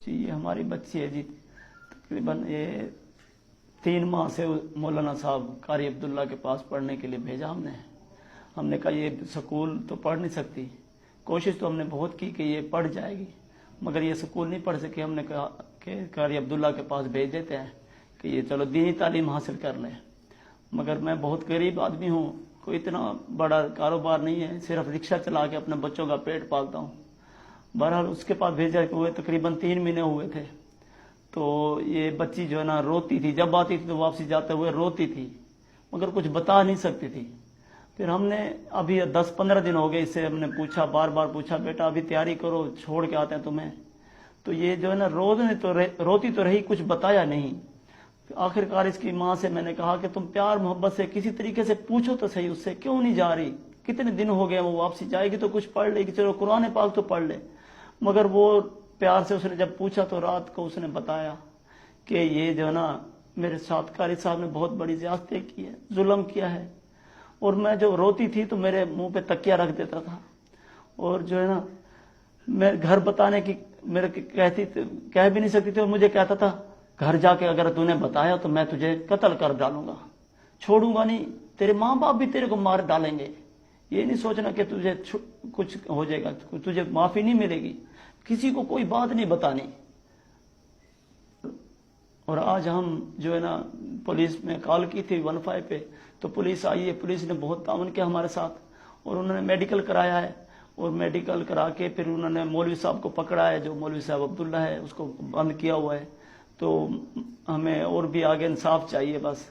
جی یہ ہماری بچی ہے جی، تقریباً یہ 3 ماہ سے مولانا صاحب قاری عبداللہ کے پاس پڑھنے کے لیے بھیجا ہم نے کہا یہ سکول تو پڑھ نہیں سکتی، کوشش تو ہم نے بہت کی کہ یہ پڑھ جائے گی، مگر یہ سکول نہیں پڑھ سکی۔ ہم نے کہا کہ قاری عبداللہ کے پاس بھیج دیتے ہیں کہ یہ چلو دینی تعلیم حاصل کر لیں، مگر میں بہت غریب آدمی ہوں، کوئی اتنا بڑا کاروبار نہیں ہے، صرف رکشہ چلا کے اپنے بچوں کا پیٹ پالتا ہوں۔ بہرحال اس کے پاس بھیجا کہ ہوئے تقریباً 3 مہینے ہوئے تھے، تو یہ بچی جو ہے نا روتی تھی، جب آتی تھی تو واپسی جاتے ہوئے روتی تھی، مگر کچھ بتا نہیں سکتی تھی۔ پھر ہم نے ابھی 10-15 دن ہو گئے، اس سے ہم نے پوچھا، بار بار پوچھا، بیٹا ابھی تیاری کرو، چھوڑ کے آتے ہیں تمہیں۔ تو یہ جو ہے نا روتی تو رہی، کچھ بتایا نہیں۔ آخر کار اس کی ماں سے میں نے کہا کہ تم پیار محبت سے کسی طریقے سے پوچھو تو صحیح اس سے، کیوں نہیں جا رہی؟ کتنے دن ہو گئے، وہ واپسی جائے گی تو کچھ پڑھ لے گی، چلو قرآن پاک تو پڑھ لے۔ مگر وہ پیار سے اس نے جب پوچھا تو رات کو اس نے بتایا کہ یہ جو ہے نا میرے ساتھ قاری صاحب نے بہت بڑی زیادتی کی ہے، ظلم کیا ہے، اور میں جو روتی تھی تو میرے منہ پہ تکیہ رکھ دیتا تھا، اور جو ہے نا میں گھر بتانے کی میرے کہہ بھی نہیں سکتی تھی، اور مجھے کہتا تھا گھر جا کے اگر تو نے بتایا تو میں تجھے قتل کر ڈالوں گا، چھوڑوں گا نہیں، تیرے ماں باپ بھی تیرے کو مار ڈالیں گے، یہ نہیں سوچنا کہ تجھے کچھ ہو جائے گا، تجھے معافی نہیں ملے گی، کسی کو کوئی بات نہیں بتانی۔ اور آج ہم جو ہے نا پولیس میں کال کی تھی 15 پہ، تو پولیس آئی ہے، پولیس نے بہت تعاون کیا ہمارے ساتھ، اور انہوں نے میڈیکل کرایا ہے، اور میڈیکل کرا کے پھر انہوں نے مولوی صاحب کو پکڑا ہے، جو مولوی صاحب عبداللہ ہے اس کو بند کیا ہوا ہے۔ تو ہمیں اور بھی آگے انصاف چاہیے بس۔